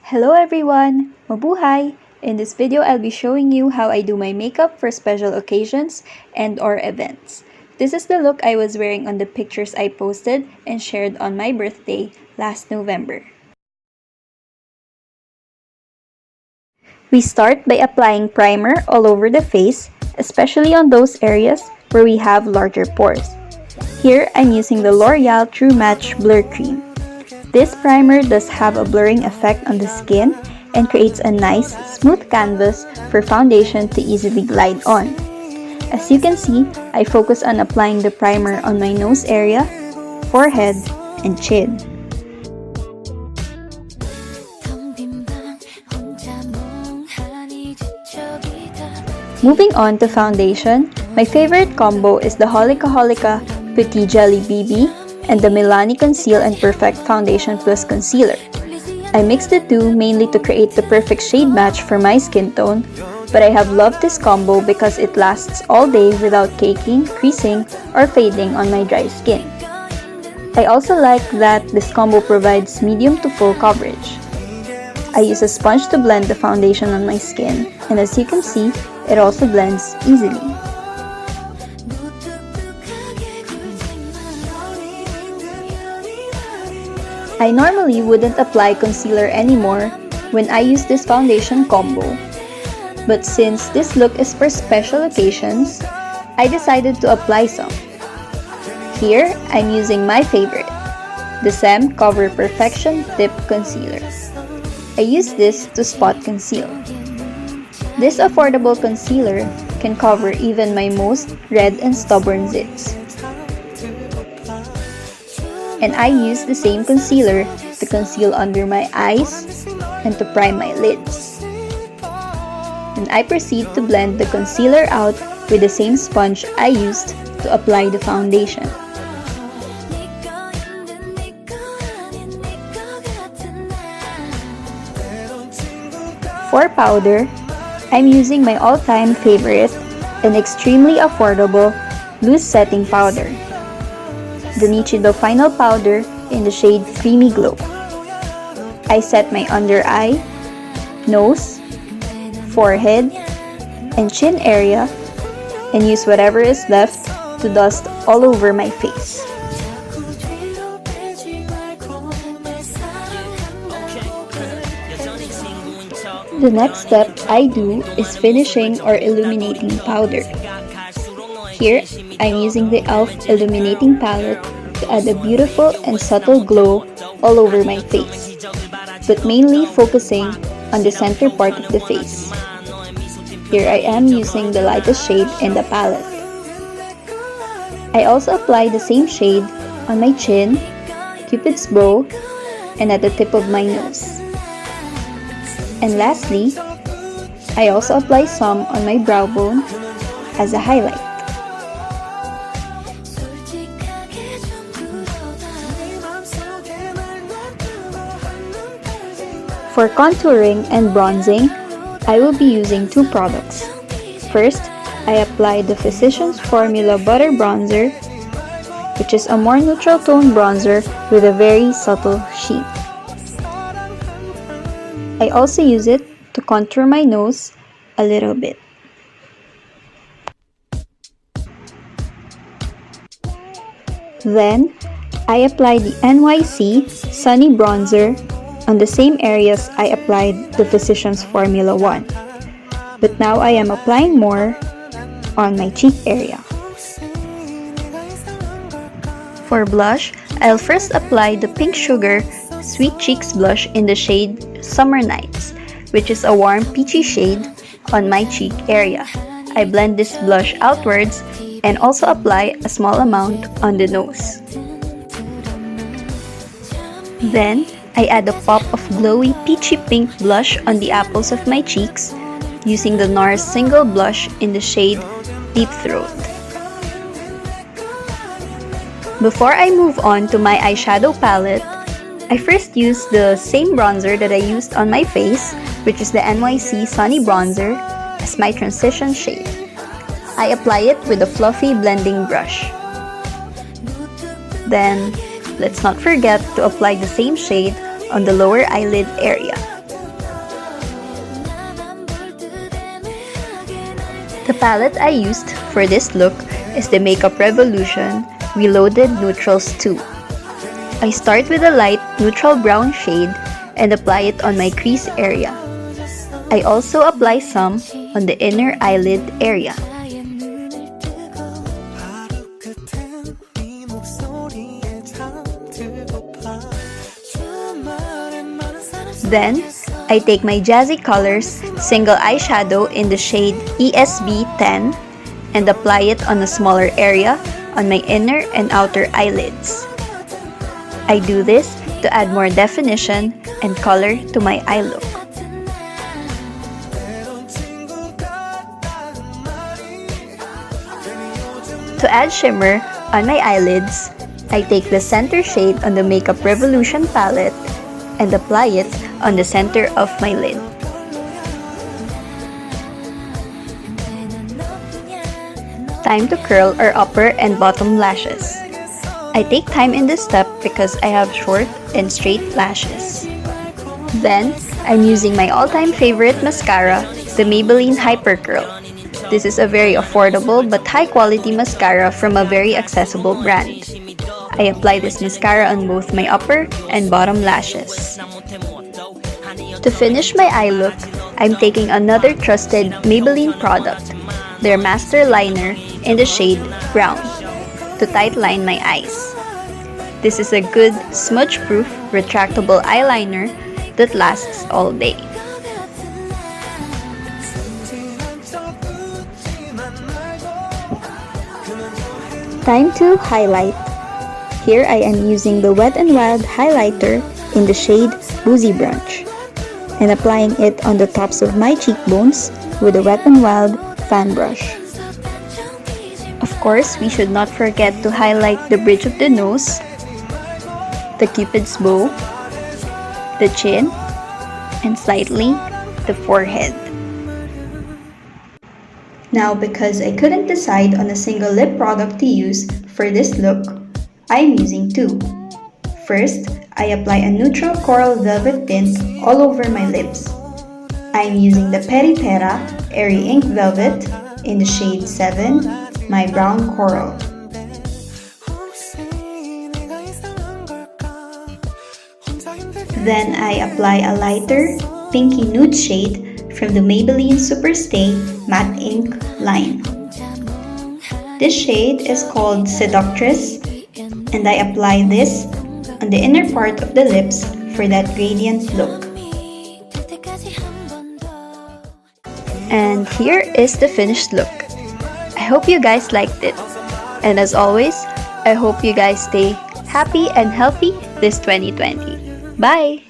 Hello everyone! Mabuhay! In this video, I'll be showing you how I do my makeup for special occasions and/or events. This is the look I was wearing on the pictures I posted and shared on my birthday last November. We start by applying primer all over the face, especially on those areas where we have larger pores. Here, I'm using the L'Oreal True Match Blur Cream. This primer does have a blurring effect on the skin and creates a nice, smooth canvas for foundation to easily glide on. As you can see, I focus on applying the primer on my nose area, forehead, and chin. Moving on to foundation, my favorite combo is the Holika Petit Jelly BB and the Milani Conceal and Perfect Foundation Plus Concealer. I mix the two mainly to create the perfect shade match for my skin tone, but I have loved this combo because it lasts all day without caking, creasing, or fading on my dry skin. I also like that this combo provides medium to full coverage. I use a sponge to blend the foundation on my skin, and as you can see, it also blends easily. I normally wouldn't apply concealer anymore when I use this foundation combo, but since this look is for special occasions, I decided to apply some. Here, I'm using my favorite, the Saem Cover Perfection Tip Concealer. I use this to spot conceal. This affordable concealer can cover even my most red and stubborn zits. And I use the same concealer to conceal under my eyes and to prime my lids. And I proceed to blend the concealer out with the same sponge I used to apply the foundation. For powder, I'm using my all-time favorite and extremely affordable loose setting powder, the Nichido Final Powder in the shade Creamy Glow. I set my under eye, nose, forehead, and chin area and use whatever is left to dust all over my face. The next step I do is finishing or illuminating powder. Here, I'm using the e.l.f. Illuminating Palette to add a beautiful and subtle glow all over my face, but mainly focusing on the center part of the face. Here I am using the lightest shade in the palette. I also apply the same shade on my chin, cupid's bow, and at the tip of my nose. And lastly, I also apply some on my brow bone as a highlight. For contouring and bronzing, I will be using two products. First, I apply the Physicians Formula Butter Bronzer, which is a more neutral tone bronzer with a very subtle sheen. I also use it to contour my nose a little bit. Then, I apply the NYC Sunny Bronzer on the same areas I applied the Physicians Formula 1. But now I am applying more on my cheek area. For blush, I'll first apply the Pink Sugar Sweet Cheeks blush in the shade Summer Nights, which is a warm peachy shade on my cheek area. I blend this blush outwards and also apply a small amount on the nose. Then, I add a pop of glowy peachy pink blush on the apples of my cheeks using the NARS Single Blush in the shade Deep Throat. Before I move on to my eyeshadow palette, I first use the same bronzer that I used on my face, which is the NYC Sunny Bronzer, as my transition shade. I apply it with a fluffy blending brush. Then, let's not forget to apply the same shade on the lower eyelid area. The palette I used for this look is the Makeup Revolution Reloaded Neutrals 2. I start with a light neutral brown shade and apply it on my crease area. I also apply some on the inner eyelid area. Then, I take my Jazzy Colors single eyeshadow in the shade ESB 10 and apply it on a smaller area on my inner and outer eyelids. I do this to add more definition and color to my eye look. To add shimmer on my eyelids, I take the center shade on the Makeup Revolution palette and apply it on the center of my lid. Time to curl our upper and bottom lashes. I take time in this step because I have short and straight lashes. Then, I'm using my all-time favorite mascara, the Maybelline Hyper Curl. This is a very affordable but high-quality mascara from a very accessible brand. I apply this mascara on both my upper and bottom lashes. To finish my eye look, I'm taking another trusted Maybelline product, their Master Liner in the shade Brown, to tight line my eyes. This is a good smudge-proof retractable eyeliner that lasts all day. Time to highlight. Here I am using the Wet n Wild highlighter in the shade Boozy Brunch and applying it on the tops of my cheekbones with a Wet n Wild fan brush. Of course, we should not forget to highlight the bridge of the nose, the cupid's bow, the chin, and slightly the forehead. Now, because I couldn't decide on a single lip product to use for this look, I'm using two. First, I apply a neutral coral velvet tint all over my lips. I'm using the Petit Airy Ink Velvet in the shade 7, my brown coral. Then I apply a lighter, pinky nude shade from the Maybelline Superstay Matte Ink line. This shade is called Seductress, and I apply this on the inner part of the lips for that radiant look. And here is the finished look. I hope you guys liked it. And as always, I hope you guys stay happy and healthy this 2020. Bye!